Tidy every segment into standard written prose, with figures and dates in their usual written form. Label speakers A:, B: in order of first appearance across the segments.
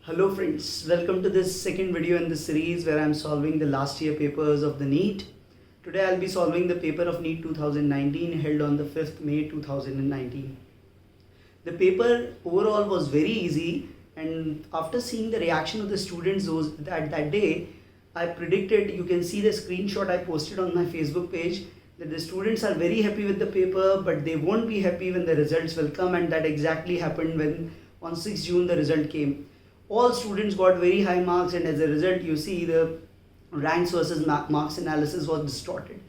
A: Hello friends, welcome to this second video in this series where I am solving the last year papers of the NEET. Today I will be solving the paper of NEET 2019 held on the 5th May 2019. The paper overall was very easy, and after seeing the reaction of the students that day, I predicted, you can see the screenshot I posted on my Facebook page, that the students are very happy with the paper but they won't be happy when the results will come, and that exactly happened when on 6 June the result came. All students got very high marks, and as a result you see the ranks versus marks analysis was distorted.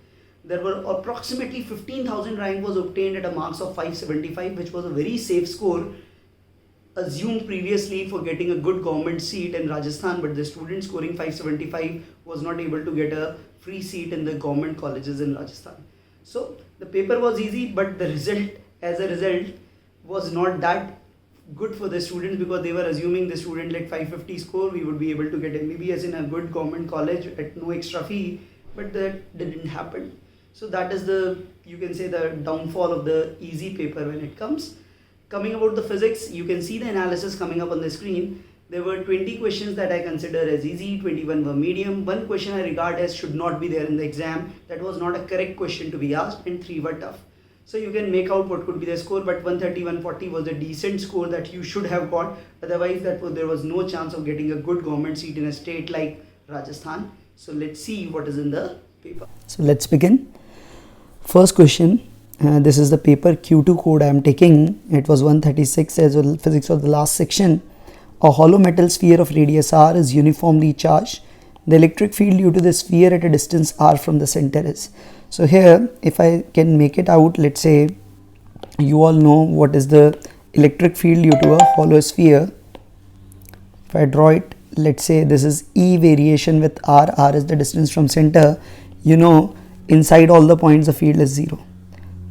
A: There were approximately 15,000 rank was obtained at a marks of 575, which was a very safe score assumed previously for getting a good government seat in Rajasthan, but the student scoring 575 was not able to get a free seat in the government colleges in Rajasthan. So the paper was easy, but the result as a result was not that good for the students, because they were assuming the student like 550 score we would be able to get MBBS in a good government college at no extra fee, but that didn't happen. So that is the, you can say, the downfall of the easy paper when it comes. Coming about the physics, you can see the analysis coming up on the screen. There were 20 questions that I consider as easy, 21 were medium, one question I regard as should not be there in the exam, that was not a correct question to be asked, and 3 were tough. So you can make out what could be the score, but 130, 140 was a decent score that you should have got. Otherwise, there was no chance of getting a good government seat in a state like Rajasthan. So let's see what is in the paper. So let's begin. First question. This is the paper Q2 code I am taking. It was 136 as well. Physics of the last section. A hollow metal sphere of radius r is uniformly charged. The electric field due to the sphere at a distance r from the center is. So here, if I can make it out, let's say you all know what is the electric field due to a hollow sphere. If I draw it, let's say this is E variation with r is the distance from center. You know, inside all the points the field is 0.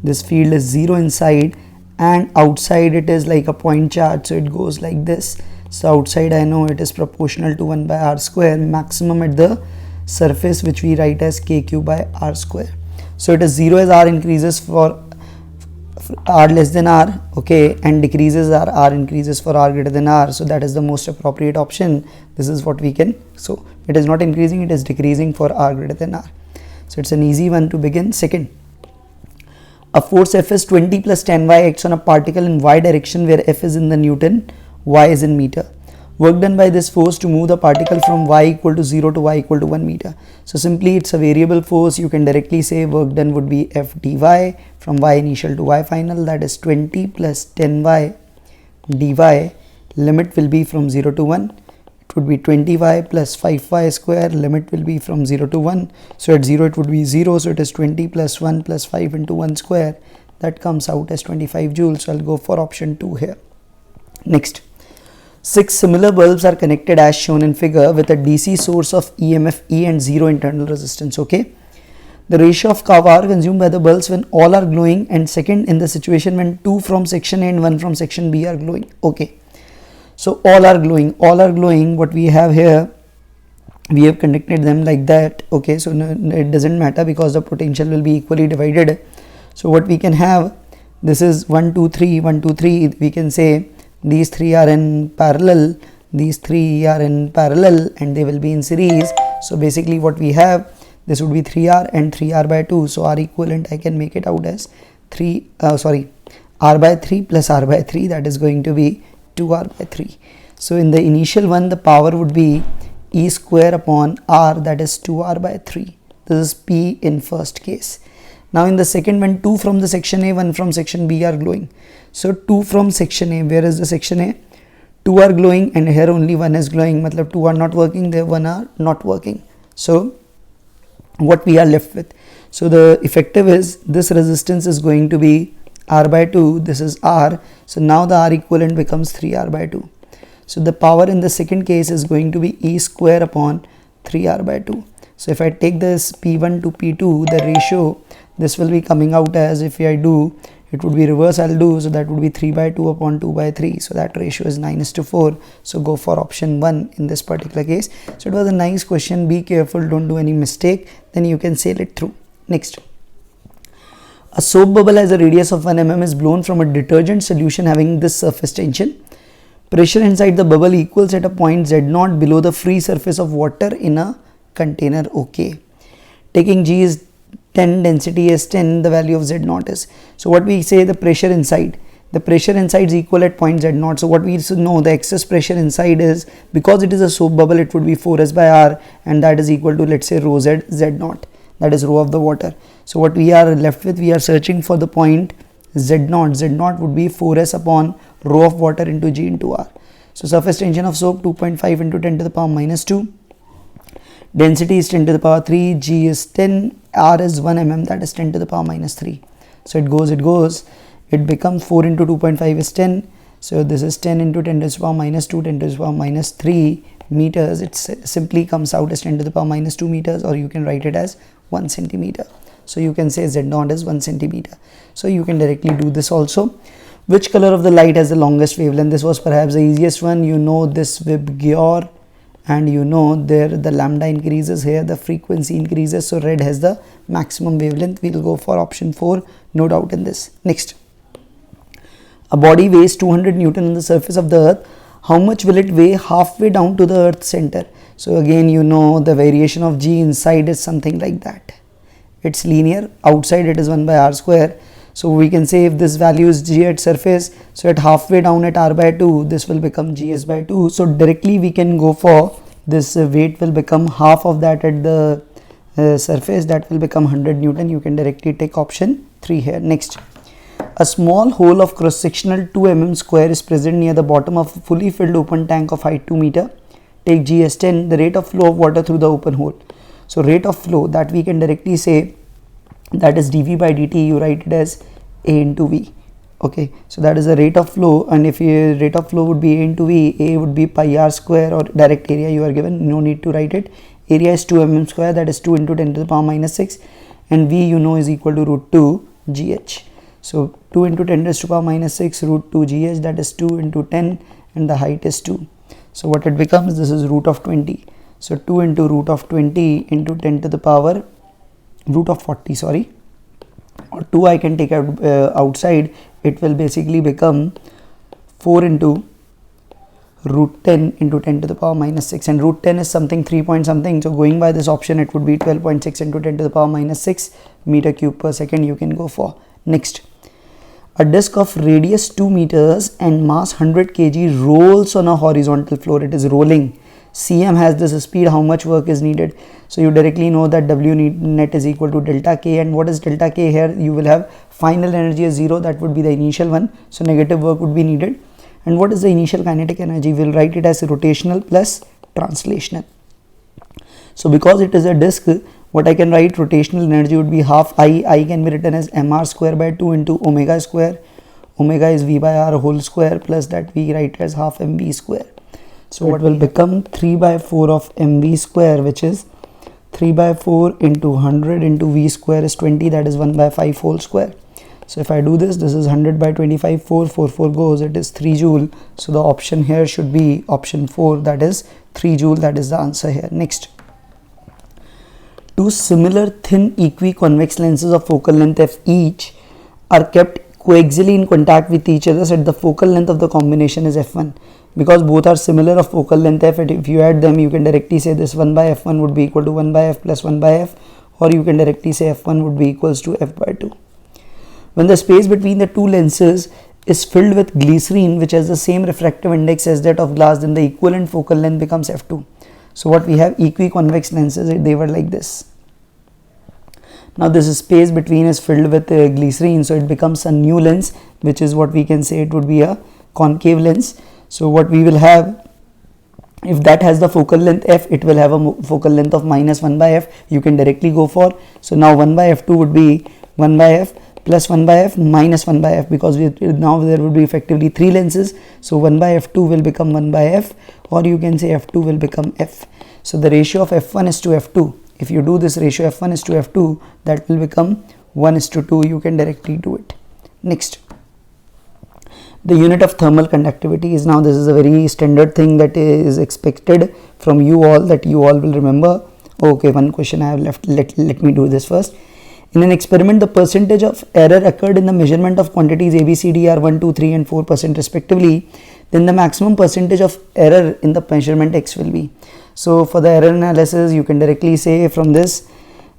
A: This field is 0 inside, and outside it is like a point charge, so it goes like this. So outside I know it is proportional to 1 by r square, maximum at the surface, which we write as kq by r square. So it is 0 as r increases for r less than r, okay, and decreases r increases for r greater than r. So that is the most appropriate option. This is what we can, so it is not increasing, it is decreasing for r greater than r. So it's an easy one to begin. Second, a force F is 20 plus 10y acts on a particle in y direction where F is in the Newton, y is in meter. Work done by this force to move the particle from y equal to 0 to y equal to 1 meter. So simply it's a variable force. You can directly say work done would be F dy from y initial to y final, that is 20 plus 10y dy. Limit will be from 0 to 1. It would be 20y plus 5y square. Limit will be from 0 to 1. So at 0 it would be 0. So it is 20 plus 1 plus 5 into 1 square. That comes out as 25 joules. So I'll go for option 2 here. Next. 6 similar bulbs are connected as shown in figure with a DC source of EMF E and 0 internal resistance, okay. The ratio of power consumed by the bulbs when all are glowing, and second in the situation when 2 from section A and 1 from section B are glowing, okay. So all are glowing, what we have here, we have connected them like that, okay. So no, it doesn't matter because the potential will be equally divided. So what we can have, this is 1 2 3 1 2 3, we can say these 3 are in parallel, these 3 are in parallel, and they will be in series. So basically what we have, this would be 3r and 3r by 2. So r equivalent I can make it out as r by 3 plus r by 3, that is going to be 2r by 3. So in the initial one the power would be E square upon r, that is 2r by 3. This is P in first case. Now in the second one, 2 from the section A, 1 from section B are glowing. So 2 from section A, where is the section A? 2 are glowing, and here only 1 is glowing, matlab 2 are not working, there 1 are not working. So what we are left with? So the effective is, this resistance is going to be r by 2, this is r. So now the r equivalent becomes 3r by 2. So the power in the second case is going to be E square upon 3r by 2. So if I take this P1 to P2, the ratio, this will be coming out as, if I do, it would be reverse I'll do, so that would be 3 by 2 upon 2 by 3. So that ratio is 9:4. So go for option 1 in this particular case. So it was a nice question. Be careful, don't do any mistake. Then you can sail it through. Next. A soap bubble has a radius of 1 mm is blown from a detergent solution having this surface tension. Pressure inside the bubble equals at a point Z0 below the free surface of water in a container. Okay. Taking G is 10, density is 10, the value of Z0 is. So what we say, the pressure inside. The pressure inside is equal at point Z0. So what we should know, the excess pressure inside is, because it is a soap bubble, it would be 4S by R, and that is equal to, let's say, rho Z, Z0. That is rho of the water. So what we are left with, we are searching for the point Z0. Z0 would be 4S upon rho of water into G into R. So surface tension of soap 2.5 into 10 to the power minus 2. Density is 10 to the power 3. G is 10. R is 1 mm, that is 10 to the power minus 3. So it goes. It becomes 4 into 2.5 is 10. So this is 10 into 10 to the power minus 2, 10 to the power minus 3 meters. It simply comes out as 10 to the power minus 2 meters, or you can write it as 1 centimeter. So you can say Z0 is 1 centimeter. So you can directly do this also. Which color of the light has the longest wavelength? This was perhaps the easiest one. You know this VIBGYOR, and you know there the lambda increases, here the frequency increases. So red has the maximum wavelength. We'll go for option 4, no doubt in this. Next. A body weighs 200 Newton on the surface of the earth. How much will it weigh halfway down to the earth's center? So again, you know the variation of G inside is something like that. It's linear. Outside it is 1 by R square. So we can say if this value is G at surface, so at halfway down at R by 2, this will become GS by 2. So directly we can go for this weight will become half of that at the surface. That will become 100 Newton. You can directly take option 3 here. Next. A small hole of cross-sectional 2 mm square is present near the bottom of a fully filled open tank of height 2 meter. Take G as 10, the rate of flow of water through the open hole. So rate of flow, that we can directly say, that is dV by dt, you write it as A into V. Okay, so that is the rate of flow, and if your rate of flow would be A into V, A would be pi R square, or direct area you are given, no need to write it. Area is 2 mm square, that is 2 into 10 to the power minus 6, and V you know is equal to root 2 GH. So 2 into 10 raised to the power minus 6 root 2 GH, that is 2 into 10, and the height is 2. So what it becomes, this is root of 20. So 2 into root of 20 into 10 to the power root of 40, sorry, or 2 I can take out outside. It will basically become 4 into root 10 into 10 to the power minus 6, and root 10 is something 3 point something. So going by this option, it would be 12.6 into 10 to the power minus 6 meter cube per second you can go for. Next. A disc of radius 2 meters and mass 100 kg rolls on a horizontal floor. It is rolling. Cm has this speed. How much work is needed? So you directly know that W net is equal to delta K. And what is delta K here? You will have final energy as 0. That would be the initial one. So negative work would be needed. And what is the initial kinetic energy? We'll write it as rotational plus translational. So because it is a disc, what I can write, rotational energy would be half I can be written as mr square by 2 into omega square. Omega is V by R whole square, plus that we write as half mv square. So what will become 3 by 4 of mv square, which is 3 by 4 into 100 into V square is 20, that is 1 by 5 whole square. So if I do this, this is 100 by 25, 4 goes, it is 3 joule. So the option here should be option 4, that is 3 joule, that is the answer here. Next. Two similar thin equiconvex lenses of focal length f each are kept coaxially in contact with each other, so the focal length of the combination is f1. Because both are similar of focal length f, if you add them, you can directly say this 1 by f1 would be equal to 1 by f plus 1 by f, or you can directly say f1 would be equals to f by 2. When the space between the two lenses is filled with glycerine, which has the same refractive index as that of glass, then the equivalent focal length becomes f2. So what we have, equiconvex lenses, they were like this. Now this space between is filled with glycerine, so it becomes a new lens, which is what we can say it would be a concave lens. So what we will have, if that has the focal length f, it will have a focal length of minus 1 by f. You can directly go for, so now 1 by f2 would be 1 by f plus 1 by f minus 1 by f, because now there would be effectively 3 lenses. So 1 by f2 will become 1 by f, or you can say f2 will become f. So the ratio of f1 is to f2. If you do this ratio f1 is to f2, that will become 1 is to 2. You can directly do it. Next. The unit of thermal conductivity is, now this is a very standard thing that is expected from you all, that you all will remember. Okay, one question I have left. Let me do this first. In an experiment, the percentage of error occurred in the measurement of quantities A, B, C, D are 1, 2, 3 and 4% respectively. then the maximum percentage of error in the measurement x will be. So for the error analysis, you can directly say from this,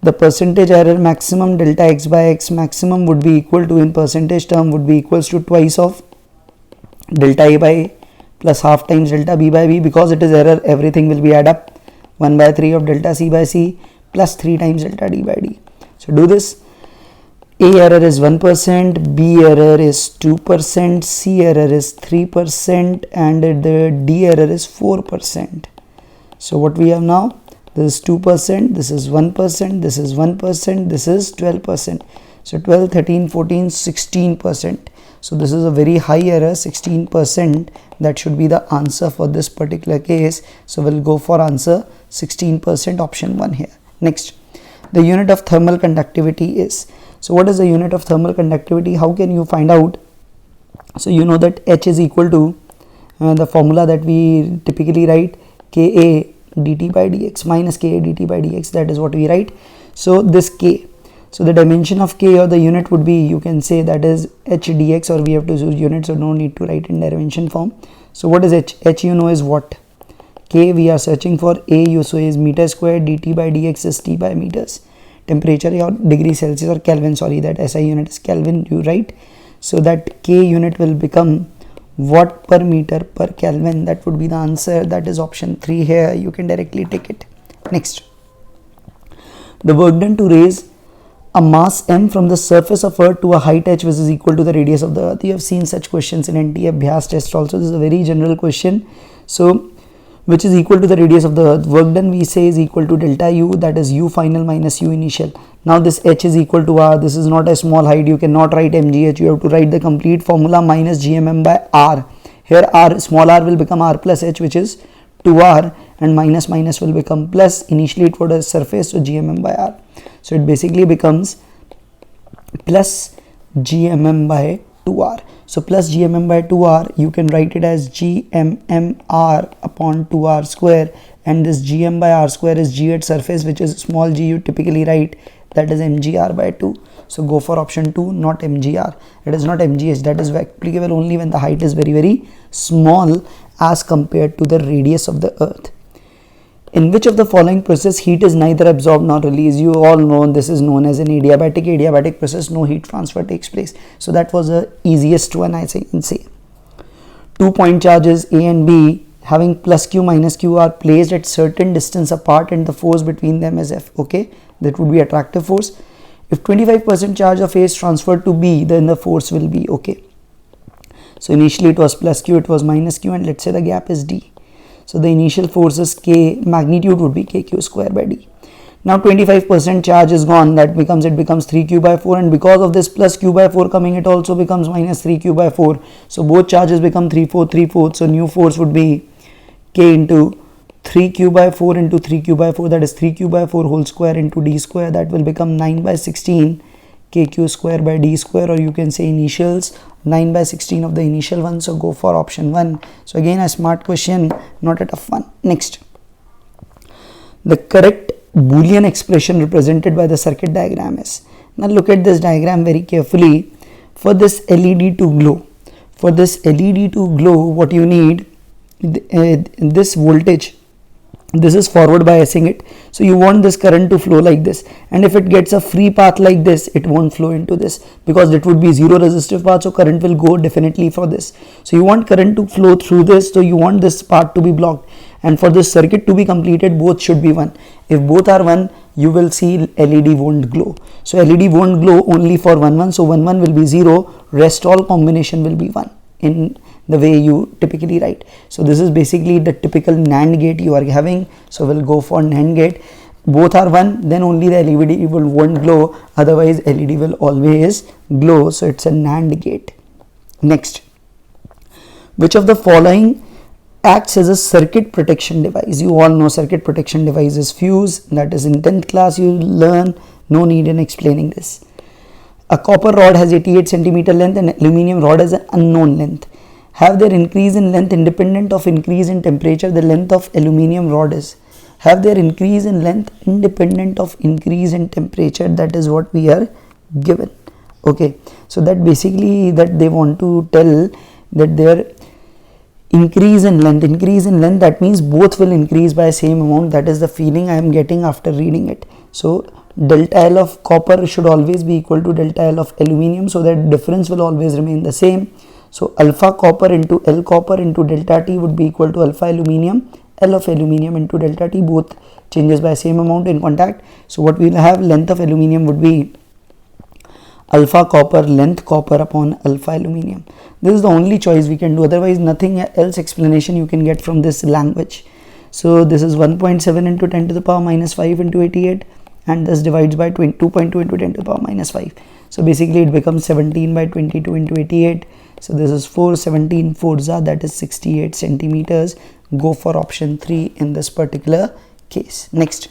A: the percentage error maximum delta x by x maximum would be equal to, in percentage term, would be equals to twice of delta a by a plus half times delta b by b. Because it is error, everything will be add up, 1 by 3 of delta c by c plus 3 times delta d by d. So do this. A error is 1%, B error is 2%, C error is 3%, and the D error is 4%. So what we have now, this is 2%, this is 1%, this is 1%, this is 12%. So 12, 13, 14, 16%. So this is a very high error, 16%. That should be the answer for this particular case. So we'll go for answer 16%, option 1 here. Next, the unit of thermal conductivity is. So what is the unit of thermal conductivity? How can you find out? So you know that H is equal to the formula that we typically write, Ka dt by dx minus Ka dt by dx. That is what we write. So this K, so the dimension of K or the unit would be, you can say that is H dx, or we have to use unit, so no need to write in dimension form. So what is H? H you know is what? K we are searching for. A you so is meter square, dt by dx is T by meters. Temperature or degree Celsius or Kelvin, sorry, that SI unit is Kelvin, you write. So that K unit will become watt per meter per Kelvin. That would be the answer. That is option 3 here. You can directly take it. Next, the work done to raise a mass m from the surface of Earth to a height h which is equal to the radius of the Earth. You have seen such questions in NT Abhyas test also. This is a very general question. So which is equal to the radius of the Earth. Work done we say is equal to delta U, that is U final minus U initial. Now this H is equal to R. This is not a small height. You cannot write mgh. You have to write the complete formula minus gmm by R. Here R, small r will become R plus H, which is 2R, and minus minus will become plus. Initially it was a surface, so gmm by R. So it basically becomes plus gmm by 2R. So plus gmm by 2R, you can write it as gmmr upon 2R square, and this gm by r square is g at surface, which is small g you typically write, that is mgr by 2. So go for option 2, not mgr. It is not mgh. That is applicable only when the height is very very small as compared to the radius of the Earth. In which of the following process heat is neither absorbed nor released? You all know this is known as an adiabatic process. No heat transfer takes place. So that was the easiest one, I can say. 2 point charges A and B having plus Q minus Q are placed at certain distance apart, and the force between them is F. Okay, that would be attractive force. If 25% charge of A is transferred to B, then the force will be okay. So initially it was plus Q, it was minus Q, and let's say the gap is D. So the initial force is K, magnitude would be KQ square by D. Now 25% charge is gone, that becomes, it becomes 3Q by 4, and because of this plus Q by 4 coming, it also becomes minus 3Q by 4. So both charges become 3, 4, 3, 4. So new force would be K into 3Q by 4 into 3Q by 4, that is 3Q by 4 whole square into D square, that will become 9 by 16 KQ square by D square, or you can say initials 9 by 16 of the initial one. So go for option 1. So again a smart question, not a tough one. Next, the correct Boolean expression represented by the circuit diagram is. Now look at this diagram very carefully. For this LED to glow, what you need, this voltage, this is forward biasing it, so you want this current to flow like this, and if it gets a free path like this, it won't flow into this because it would be zero resistive path, so current will go definitely for this. So you want current to flow through this, so you want this part to be blocked, and for this circuit to be completed, both should be 1. If both are 1, you will see LED won't glow. So LED won't glow only for 1 1, so 1 1 will be 0, rest all combination will be 1 in the way you typically write. So this is basically the typical NAND gate you are having. So we'll go for NAND gate. Both are 1, then only the LED won't glow, otherwise LED will always glow. So it's a NAND gate. Next, which of the following acts as a circuit protection device? You all know circuit protection device is fuse. That is in 10th class you learn, no need in explaining this. A copper rod has 88 centimeter length and aluminium rod has an unknown length. Have their increase in length independent of increase in temperature. The length of aluminium rod is. Have their increase in length independent of increase in temperature. That is what we are given. Okay, so that basically that they want to tell that their increase in length, that means both will increase by same amount. That is the feeling I am getting after reading it. So delta L of copper should always be equal to delta L of aluminium, so that difference will always remain the same. So alpha copper into L copper into delta T would be equal to alpha aluminium, L of aluminium into delta T, both changes by same amount in contact. So what we will have, length of aluminium would be alpha copper, length copper upon alpha aluminium. This is the only choice we can do, otherwise nothing else explanation you can get from this language. So this is 1.7 into 10 to the power minus 5 into 88, and this divides by 2.2 into 10 to the power minus 5. So basically it becomes 17 by 22 into 88. So this is 417 4za, that is 68 centimeters. Go for option 3 in this particular case. Next,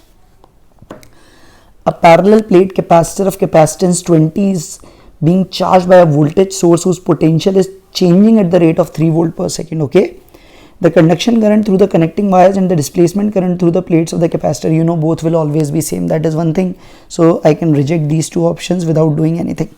A: a parallel plate capacitor of capacitance 20 is being charged by a voltage source whose potential is changing at the rate of 3 volt per second. Okay, the conduction current through the connecting wires and the displacement current through the plates of the capacitor, you know, both will always be same. That is one thing. So I can reject these two options without doing anything.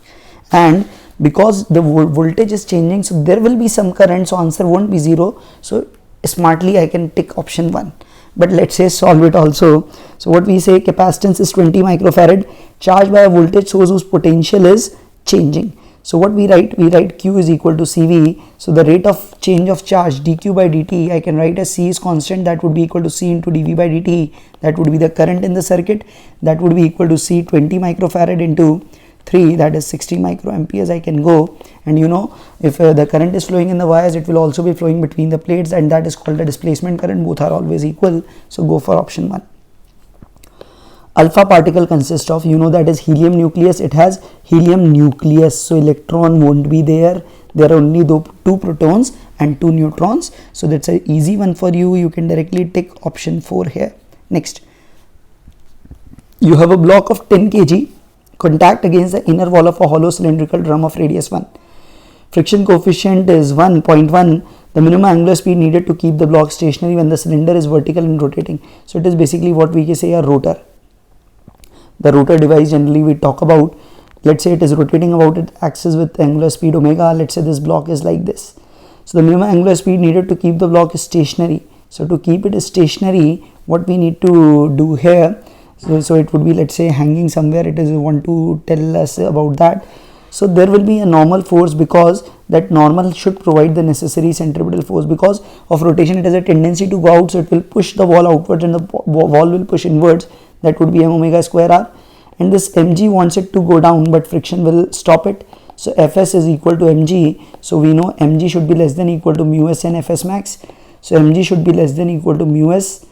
A: And because the voltage is changing, so there will be some current, so answer won't be 0. So smartly I can tick option 1. But let's say solve it also. So what we say, capacitance is 20 microfarad charged by a voltage source whose potential is changing. So what we write? We write Q is equal to CV. So the rate of change of charge dQ by dt, I can write as C is constant, that would be equal to C into dV by dt. That would be the current in the circuit. That would be equal to C 20 microfarad into 3, that is 60 microamperes. I can go, and you know, if the current is flowing in the wires, it will also be flowing between the plates, and that is called the displacement current. Both are always equal. So go for option 1. Alpha particle consists of, you know, that is helium nucleus. It has helium nucleus, so electron won't be there. There are only 2 protons and 2 neutrons. So that's an easy one for you. You can directly tick option 4 here. Next, you have a block of 10 kg contact against the inner wall of a hollow cylindrical drum of radius 1. Friction coefficient is 1.1. The minimum angular speed needed to keep the block stationary when the cylinder is vertical and rotating. So it is basically what we can say a rotor. The rotor device generally we talk about. Let's say it is rotating about its axis with angular speed omega. Let's say this block is like this. So the minimum angular speed needed to keep the block stationary. So to keep it stationary, what we need to do here, so it would be, let's say, hanging somewhere. It is want to tell us about that. So there will be a normal force, because that normal should provide the necessary centripetal force. Because of rotation, it has a tendency to go out, so it will push the wall outwards and the wall will push inwards. That would be m omega square r. And this mg wants it to go down, but friction will stop it. So Fs is equal to mg. So we know mg should be less than equal to mu s and Fs max. So mg should be less than equal to mu s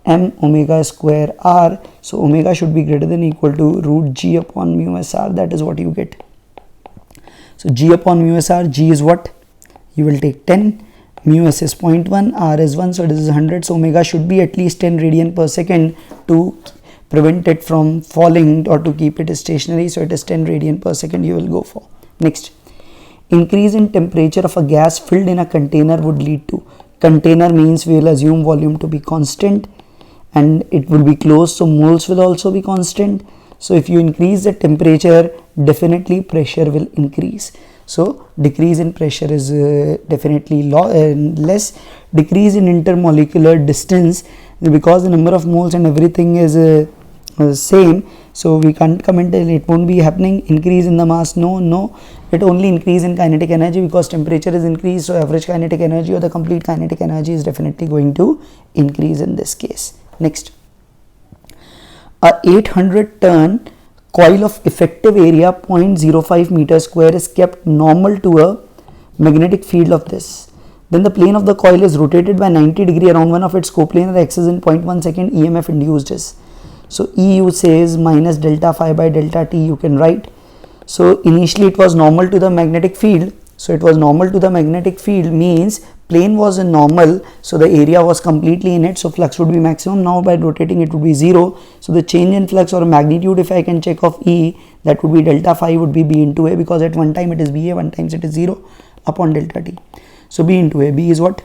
A: m omega square r. So omega should be greater than equal to root g upon mu s r. That is what you get. So g upon mu s r, g is what? You will take 10, mu s is 0.1, r is 1, so this is 100. So omega should be at least 10 radian per second to prevent it from falling or to keep it stationary. So it is 10 radian per second you will go for. Next, increase in temperature of a gas filled in a container would lead to, container means we will assume volume to be constant and it will be closed, so moles will also be constant. So if you increase the temperature, definitely pressure will increase. So decrease in pressure is definitely less. Decrease in intermolecular distance, because the number of moles and everything is same, so we can't comment it won't be happening. Increase in the mass, no, it only increase in kinetic energy, because temperature is increased, so average kinetic energy or the complete kinetic energy is definitely going to increase in this case. Next, a 800 ton coil of effective area 0.05 meter square is kept normal to a magnetic field of this. Then the plane of the coil is rotated by 90 degree around one of its coplanar axes in 0.1 second. EMF induced is, so EU says minus delta phi by delta t, you can write. So initially it was normal to the magnetic field. So it was normal to the magnetic field means plane was in normal, so the area was completely in it, so flux would be maximum. Now by rotating it would be 0, so the change in flux or magnitude, if I can check of E, that would be delta phi would be B into A, because at one time it is BA, one times it is 0 upon delta t. So B into A, B is what?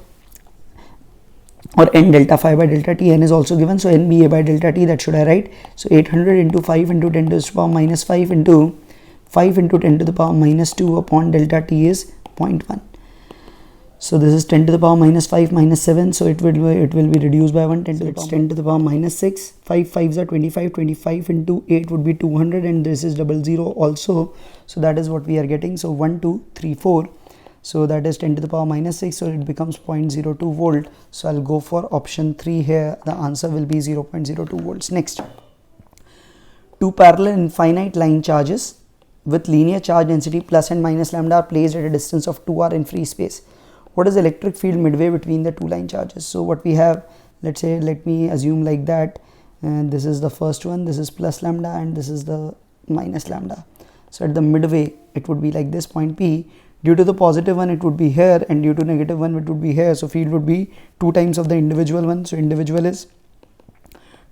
A: Or n delta phi by delta t, n is also given, so n BA by delta t, that should I write. So 800 into 5 into 10 to the power minus 5 into 5 into 10 to the power minus 2 upon delta t is 0.1. So this is 10 to the power minus 5 minus 7, so it will be reduced by 1. 10 to the power 10 to the power minus 6. 5 5s are 25. 25 into 8 would be 200, and this is 00 also. So that is what we are getting. So 1 2 3 4. So that is 10 to the power minus 6, so it becomes 0.02 volt. So I'll go for option 3 here. The answer will be 0.02 volts. Next, two parallel infinite line charges with linear charge density plus and minus lambda are placed at a distance of 2r in free space. What is the electric field midway between the two line charges? So what we have, let's say, let me assume like that, and this is the first one, this is plus lambda and this is the minus lambda. So at the midway it would be like this point P. Due to the positive one it would be here, and due to negative one it would be here. So field would be 2 times of the individual one. So individual is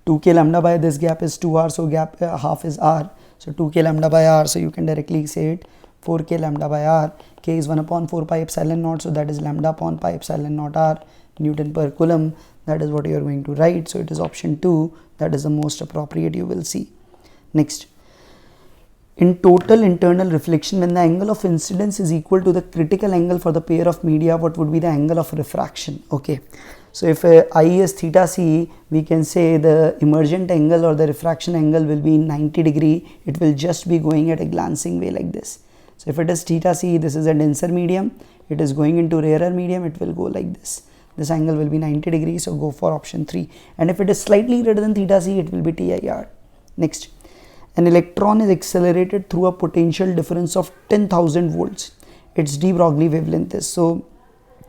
A: 2k lambda by this gap is 2r, so gap half is r. So 2k lambda by r, so you can directly say it 4k lambda by r. K is 1 upon 4 pi epsilon naught, so that is lambda upon pi epsilon naught r, Newton per coulomb. That is what you are going to write. So it is option 2, that is the most appropriate you will see. Next, in total internal reflection, when the angle of incidence is equal to the critical angle for the pair of media, what would be the angle of refraction? Okay, so if I is theta c, we can say the emergent angle or the refraction angle will be 90 degree. It will just be going at a glancing way like this. So if it is theta c, this is a denser medium, it is going into rarer medium, it will go like this. This angle will be 90 degrees, so go for option 3. And if it is slightly greater than theta c, it will be TIR. Next, an electron is accelerated through a potential difference of 10,000 volts. Its de Broglie wavelength is, so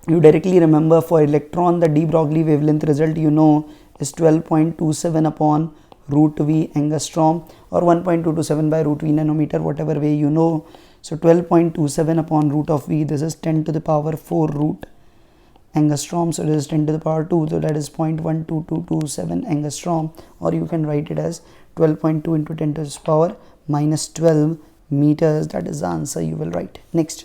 A: you directly remember for electron the de Broglie wavelength result you know is 12.27 upon root V angstrom, or 1.227 by root V nanometer, whatever way you know. So 12.27 upon root of V, this is 10 to the power 4 root angstrom, so it is 10 to the power 2, so that is 0.12227 angstrom, or you can write it as 12.2 into 10 to the power minus 12 meters. That is the answer you will write. Next,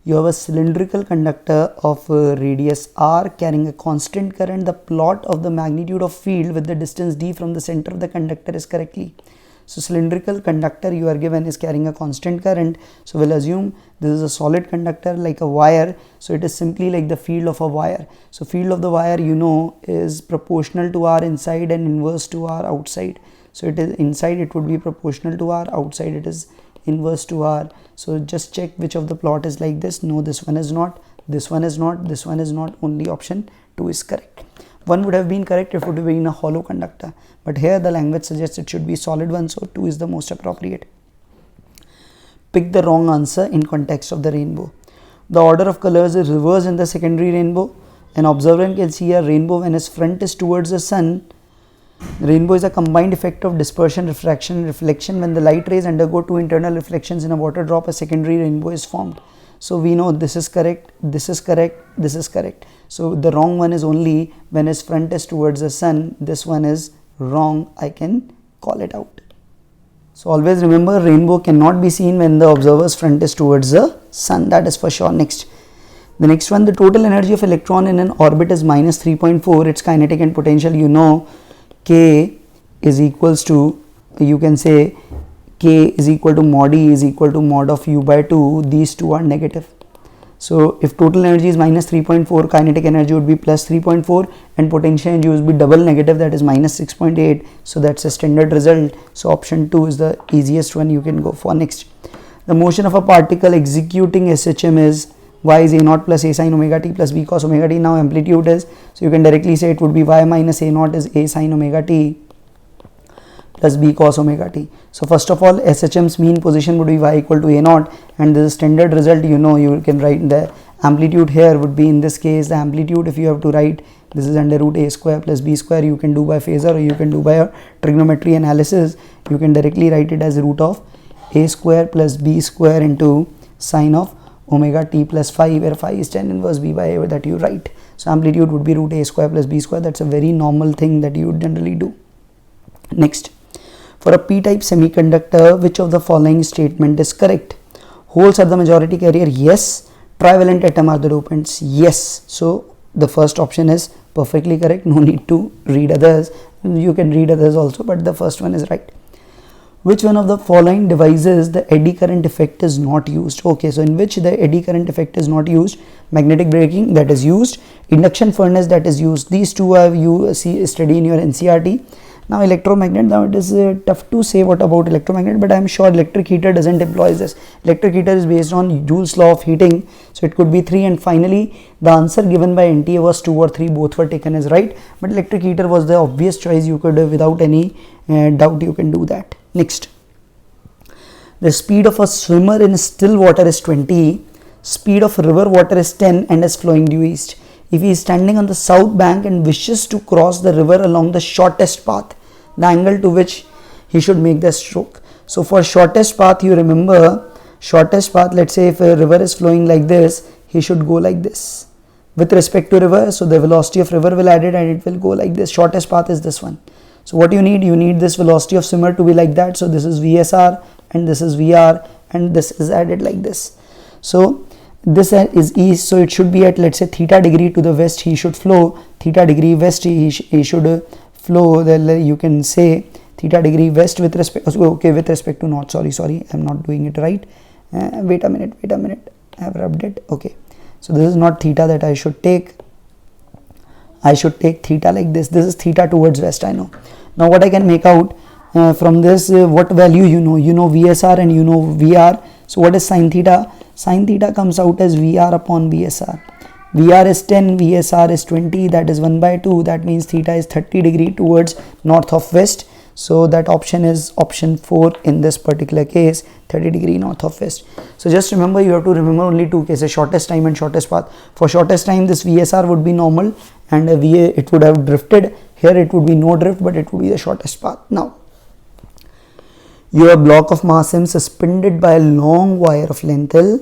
A: you have a cylindrical conductor of radius r carrying a constant current. The plot of the magnitude of field with the distance d from the center of the conductor is correctly. So cylindrical conductor you are given is carrying a constant current. So we'll assume this is a solid conductor like a wire. So it is simply like the field of a wire. So field of the wire you know is proportional to r inside and inverse to r outside. So it is inside it would be proportional to r, outside it is inverse to r. So just check which of the plot is like this. No, this one is not, this one is not, this one is not. Only option 2 is correct. One would have been correct if it would have been a hollow conductor, but here the language suggests it should be solid one, so 2 is the most appropriate. Pick the wrong answer in context of the rainbow. The order of colors is reversed in the secondary rainbow. An observer can see a rainbow when his front is towards the sun. Rainbow is a combined effect of dispersion, refraction and reflection. When the light rays undergo 2 internal reflections in a water drop, a secondary rainbow is formed. So we know this is correct, this is correct, this is correct. So the wrong one is only when his front is towards the sun. This one is wrong, I can call it out. So always remember, rainbow cannot be seen when the observer's front is towards the sun, that is for sure. Next, the next one, the total energy of electron in an orbit is minus 3.4. Its kinetic and potential you know, K is equals to, you can say K is equal to mod E is equal to mod of U by 2. These two are negative. So if total energy is minus 3.4, kinetic energy would be plus 3.4 and potential energy would be double negative, that is minus 6.8. So that's a standard result. So option 2 is the easiest one you can go for. Next, the motion of a particle executing SHM is y is a naught plus a sin omega t plus b cos omega t. Now amplitude is, so you can directly say it would be y minus a naught is a sin omega t plus b cos omega t. So first of all, SHM's mean position would be y equal to a naught, and this is standard result you know. You can write the amplitude here would be, in this case the amplitude, if you have to write, this is under root a square plus b square. You can do by phasor or you can do by a trigonometry analysis. You can directly write it as root of a square plus b square into sine of omega t plus phi, where phi is tan inverse b by a that you write. So amplitude would be root a square plus b square. That's a very normal thing that you would generally do. Next, for a p-type semiconductor, which of the following statement is correct? Holes are the majority carrier, yes. Trivalent atom are the dopants, yes. So the first option is perfectly correct. No need to read others. You can read others also, but the first one is right. Which one of the following devices the eddy current effect is not used? Okay, so in which the eddy current effect is not used? Magnetic braking, that is used. Induction furnace, that is used. These two are you study in your NCERT. Now electromagnet, now it is tough to say what about electromagnet, but I am sure electric heater doesn't employ this. Electric heater is based on Joule's law of heating, so it could be 3. And finally the answer given by NTA was 2 or 3, both were taken as right, but electric heater was the obvious choice. You could without any doubt you can do that. Next, the speed of a swimmer in still water is 20, speed of river water is 10 and is flowing due east. If he is standing on the south bank and wishes to cross the river along the shortest path, the angle to which he should make the stroke. So for shortest path, you remember shortest path, let's say if a river is flowing like this, he should go like this with respect to river. So the velocity of river will add it and it will go like this. Shortest path is this one. So what you need this velocity of swimmer to be like that. So this is VSR and this is VR and this is added like this. So this is east, so it should be at, let's say, theta degree to the west he should flow, theta degree west he should flow. Then you can say theta degree west with respect, okay, with respect to north. Sorry, I'm not doing it right. Wait a minute, I have rubbed it. Okay, so this is not theta that I should take. I should take theta like this. This is theta towards west, I know. Now what I can make out from this, what value you know VSR and you know VR. So what is sine theta? Sine theta comes out as VR upon VSR. VR is 10, VSR is 20, that is 1 by 2. That means theta is 30 degree towards north of west. So that option is option 4 in this particular case, 30 degree north of west. So just remember, you have to remember only two cases, shortest time and shortest path. For shortest time, this VSR would be normal and VA it would have drifted. Here it would be no drift, but it would be the shortest path. Now, your block of mass M suspended by a long wire of length L.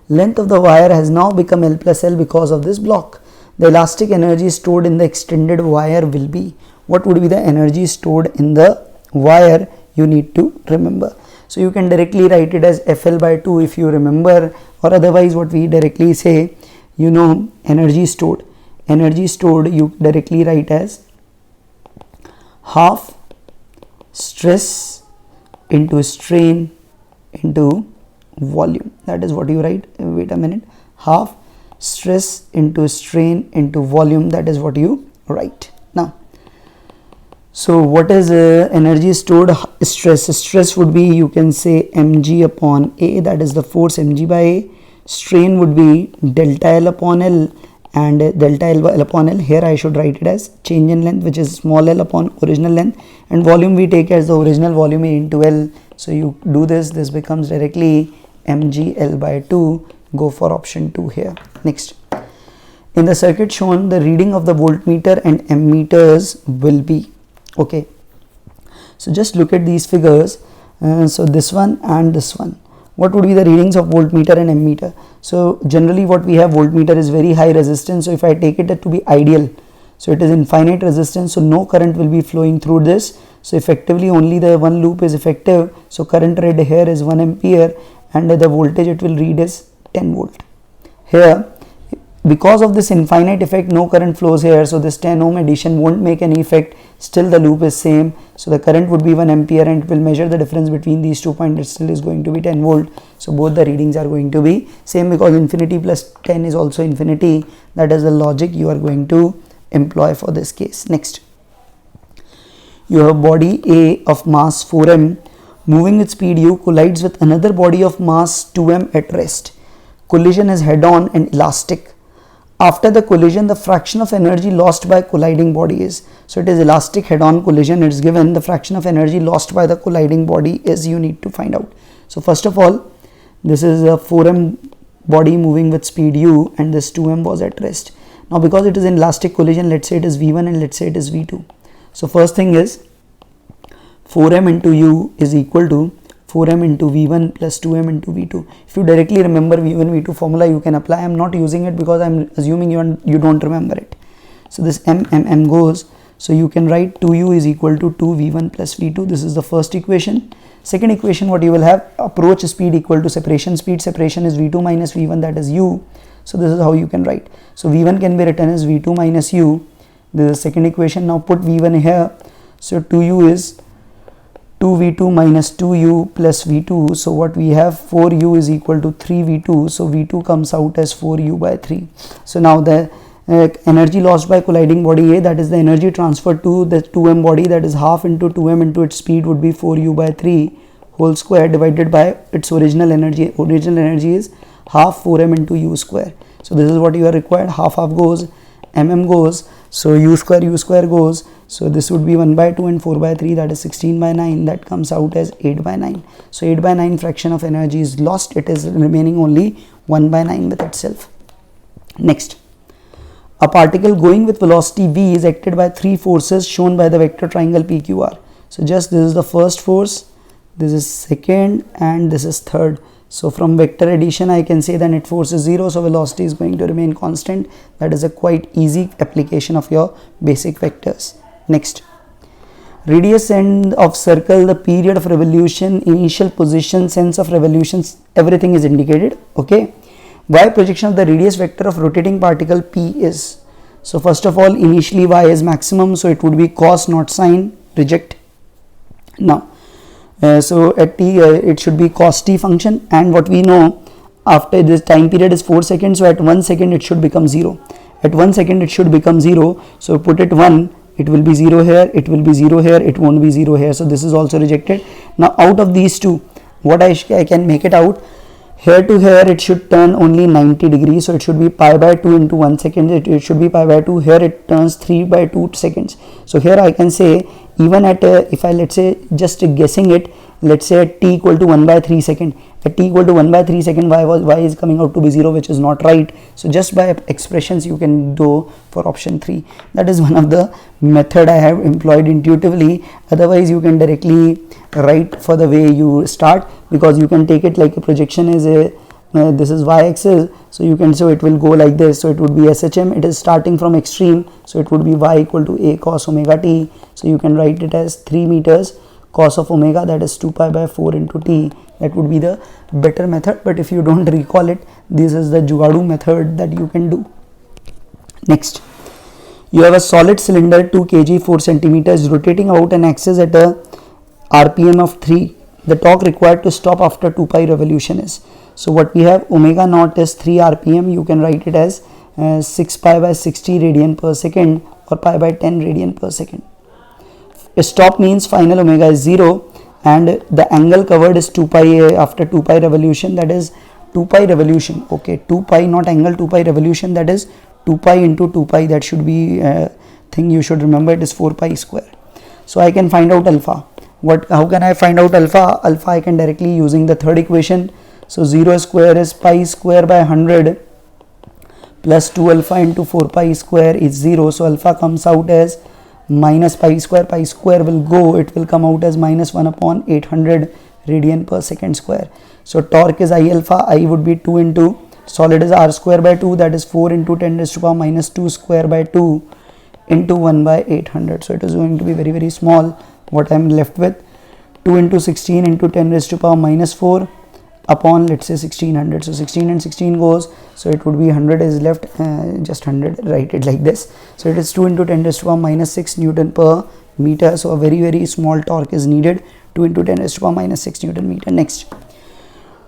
A: Length of the wire has now become L plus L because of this block. The elastic energy stored in the extended wire will be. What would be the energy stored in the wire? You need to remember. So you can directly write it as FL by 2 if you remember, or otherwise what we directly say, energy stored. Energy stored you directly write as half stress into strain into volume. That is what you write. Wait a minute. Half stress into strain into volume. That is what you write. Now, so what is energy stored? Stress. Stress would be, you can say, mg upon A. That is the force mg by A. Strain would be delta L upon L, and delta L upon L. Here I should write it as change in length, which is small l upon original length, and volume we take as the original volume A into L. So you do this becomes directly mg L by 2. Go for option 2 here. Next, in the circuit shown, the reading of the voltmeter and ammeters will be, okay, so just look at these figures. So this one and this one, what would be the readings of voltmeter and ammeter? So generally what we have, voltmeter is very high resistance, so if I take it to be ideal, so it is infinite resistance, so no current will be flowing through this. So effectively only the one loop is effective. So current read here is 1 ampere and the voltage it will read is 10 volt. Here, because of this infinite effect, no current flows here, so this 10 ohm addition won't make any effect. Still the loop is same, so the current would be 1 ampere and it will measure the difference between these 2 points. It still is going to be 10 volt. So both the readings are going to be same, because infinity plus 10 is also infinity. That is the logic you are going to employ for this case. Next, you have body A of mass 4m moving with speed u collides with another body of mass 2m at rest. Collision is head-on and elastic. After the collision, the fraction of energy lost by colliding body is, so it is elastic head-on collision, it is given. The fraction of energy lost by the colliding body is, you need to find out. So first of all, this is a 4m body moving with speed u and this 2m was at rest. Now because it is in elastic collision, let's say it is v1 and let's say it is v2. So first thing is 4m into u is equal to 4m into v1 plus 2m into v2. If you directly remember v1 v2 formula, you can apply. I am not using it because I am assuming you don't remember it. So this m goes, so you can write 2u is equal to 2v1 plus v2. This is the first equation. Second equation, what you will have, approach speed equal to separation speed. Separation is v2 minus v1, that is u. So this is how you can write. So v1 can be written as v2 minus u. This is the second equation. Now put v1 here. So 2u is 2v2 minus 2u plus v2. So what we have, 4u is equal to 3v2. So v2 comes out as 4u by 3. So now the energy lost by colliding body A, that is the energy transferred to the 2m body, that is half into 2m into its speed, would be 4u by 3 whole square divided by its original energy. Original energy is half 4m into u square. So this is what you are required. Half goes, mm goes, so u square goes. So this would be 1 by 2 and 4 by 3, that is 16 by 9, that comes out as 8 by 9. So 8 by 9 fraction of energy is lost. It is remaining only 1 by 9 with itself. Next, a particle going with velocity v is acted by three forces shown by the vector triangle PQR. So just this is the first force, this is second, and this is third. So from vector addition I can say that net force is 0, so velocity is going to remain constant. That is a quite easy application of your basic vectors. Next, radius end of circle, the period of revolution, initial position, sense of revolutions, everything is indicated. Okay, y projection of the radius vector of rotating particle p is, so first of all initially y is maximum, so it would be cos not sine, reject. Now so at t it should be cos t function, and what we know, after this time period is 4 seconds, so at 1 second it should become 0. At 1 second it should become 0, so put it 1, it will be 0 here, it will be 0 here, it won't be 0 here, so this is also rejected. Now out of these two, what I can make it out, here to here it should turn only 90 degrees, so it should be pi by 2 into 1 second, it should be pi by 2. Here it turns 3 by 2 seconds. So here I can say, even at if I, let's say, just guessing it, let's say at t equal to 1 by 3 second, at t equal to 1 by 3 second y is coming out to be 0, which is not right. So just by expressions you can do for option 3. That is one of the method I have employed intuitively. Otherwise you can directly write for the way you start, because you can take it like a projection is a this is y-axis, so you can, so it will go like this. So it would be SHM, it is starting from extreme, so it would be y equal to a cos omega t. So you can write it as 3 meters cos of omega, that is 2 pi by 4 into t. That would be the better method, but if you don't recall it, this is the Jugadu method that you can do. Next, you have a solid cylinder 2 kg 4 centimeters rotating out an axis at a RPM of 3. The torque required to stop after 2 pi revolution is, so what we have, omega naught is 3 RPM, you can write it as 6 pi by 60 radian per second or pi by 10 radian per second. A stop means final omega is 0 and the angle covered is 2 pi after 2 pi revolution, that is 2 pi revolution. Okay, 2 pi not angle, 2 pi revolution, that is 2 pi into 2 pi, that should be thing you should remember, it is 4 pi square. So I can find out alpha. How can I find out alpha? Alpha I can directly using the third equation. So 0 square is pi square by 100 plus 2 alpha into 4 pi square is 0. So alpha comes out as minus pi square will go, it will come out as minus 1 upon 800 radian per second square. So torque is I alpha, I would be 2 into, solid is r square by 2, that is 4 into 10 raised to power minus 2 square by 2 into 1 by 800. So it is going to be very, very small. What I am left with, 2 into 16 into 10 raised to power minus 4 upon, let's say, 1600. So 16 and 16 goes, so it would be 100 is left, just 100, write it like this. So it is 2 into 10 raised to power minus 6 Newton per meter. So a very, very small torque is needed, 2 into 10 raised to power minus 6 Newton meter. Next,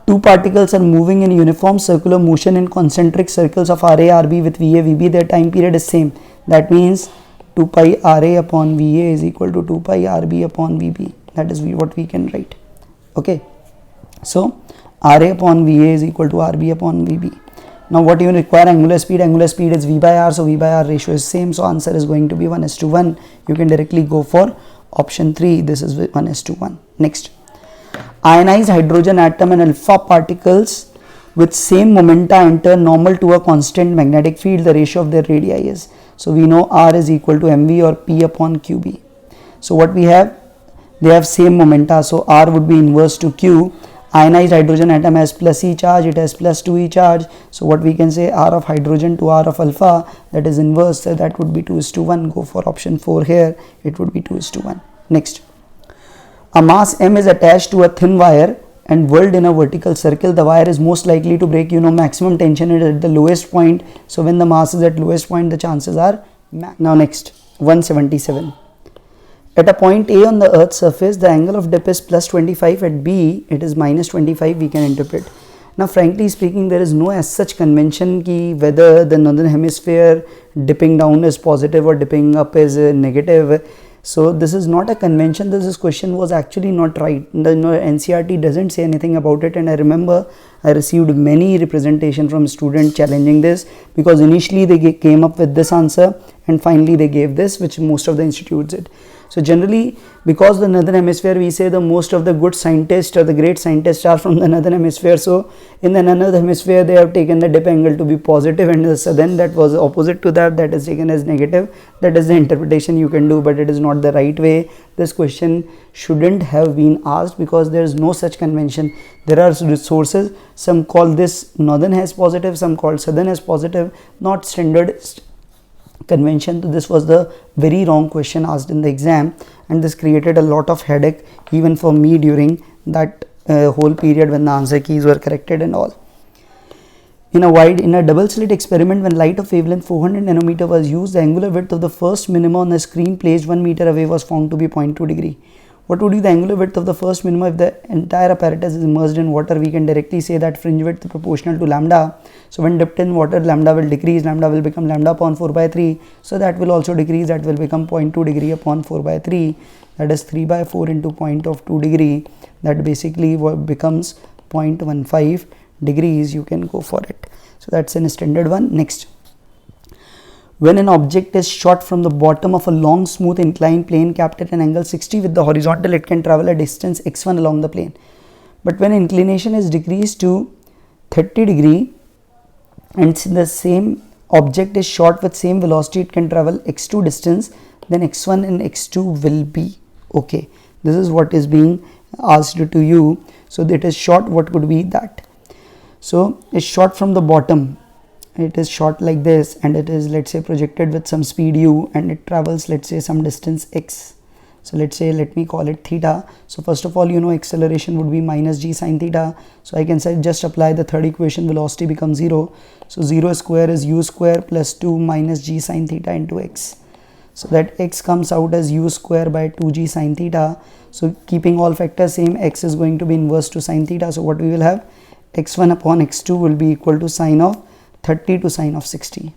A: two particles are moving in uniform circular motion in concentric circles of RA, RB with VA, VB. Their time period is same. That means 2 pi RA upon VA is equal to 2 pi RB upon VB. That is what we can write. Okay, so RA upon VA is equal to RB upon VB. Now what you require, angular speed is V by R, so V by R ratio is same, so answer is going to be 1:1. You can directly go for option 3, this is 1:1. Next, ionized hydrogen atom and alpha particles with same momenta enter normal to a constant magnetic field. The ratio of their radii is, so we know R is equal to mv or P upon QB. So what we have, they have same momenta, so R would be inverse to Q. Ionized hydrogen atom has plus E charge, it has plus 2E charge. So what we can say, R of hydrogen to R of alpha, that is inverse, so that would be 2:1. Go for option 4 here, it would be 2:1. Next, a mass M is attached to a thin wire and whirled in a vertical circle. The wire is most likely to break. You know, maximum tension is at the lowest point, so when the mass is at lowest point, the chances are max. Now next, 177. At a point A on the Earth's surface, the angle of dip is plus 25. At B, it is minus 25. We can interpret. Now, frankly speaking, there is no as such convention ki whether the northern hemisphere dipping down is positive or dipping up is negative. So this is not a convention. This question was actually not right. The NCERT doesn't say anything about it, and I remember I received many representation from students challenging this, because initially they came up with this answer and finally they gave this, which most of the institutes did. So generally, because the northern hemisphere, we say the most of the good scientists or the great scientists are from the northern hemisphere. So in the northern hemisphere, they have taken the dip angle to be positive, and the southern, that was opposite to that, that is taken as negative. That is the interpretation you can do, but it is not the right way. This question shouldn't have been asked, because there is no such convention. There are sources, some call this northern as positive, some call southern as positive, not standard convention. So this was the very wrong question asked in the exam, and this created a lot of headache even for me during that whole period when the answer keys were corrected and all. In a double slit experiment, when light of wavelength 400 nanometer was used, the angular width of the first minima on the screen placed 1 meter away was found to be 0.2 degree. What would be the angular width of the first minima if the entire apparatus is immersed in water? We can directly say that fringe width is proportional to lambda. So when dipped in water, lambda will decrease, lambda will become lambda upon 4 by 3. So that will also decrease, that will become 0.2 degree upon 4 by 3. That is 3 by 4 into 0.2 degree. That basically becomes 0.15 degrees. You can go for it. So that's a standard one. Next. When an object is shot from the bottom of a long smooth inclined plane capped at an angle 60 with the horizontal, it can travel a distance x1 along the plane. But when inclination is decreased to 30 degree and the same object is shot with same velocity, it can travel x2 distance, then x1 and x2 will be okay. This is what is being asked to you. So that is shot, what could be that? So it's shot from the bottom. It is shot like this, and it is, let's say, projected with some speed u, and it travels, let's say, some distance x. So let's say, let me call it theta. So first of all, you know, acceleration would be minus g sine theta. So I can say, just apply the third equation, velocity becomes 0. So 0 square is u square plus 2 minus g sine theta into x. So that x comes out as u square by 2g sine theta. So keeping all factors same, x is going to be inverse to sine theta. So what we will have, x1 upon x2 will be equal to sine of 30 to sine of 60.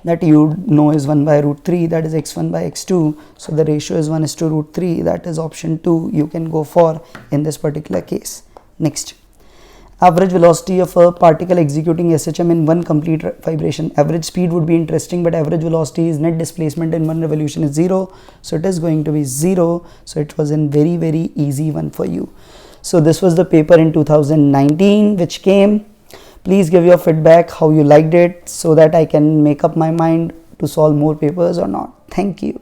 A: That you know is 1 by root 3, that is x1 by x2. So the ratio is 1 is to root 3. That is option 2 you can go for in this particular case. Next. Average velocity of a particle executing SHM in one complete vibration. Average speed would be interesting, but average velocity is net displacement in one revolution is 0. So it is going to be 0. So it was a very, very easy one for you. So this was the paper in 2019 which came. Please give your feedback how you liked it, so that I can make up my mind to solve more papers or not. Thank you.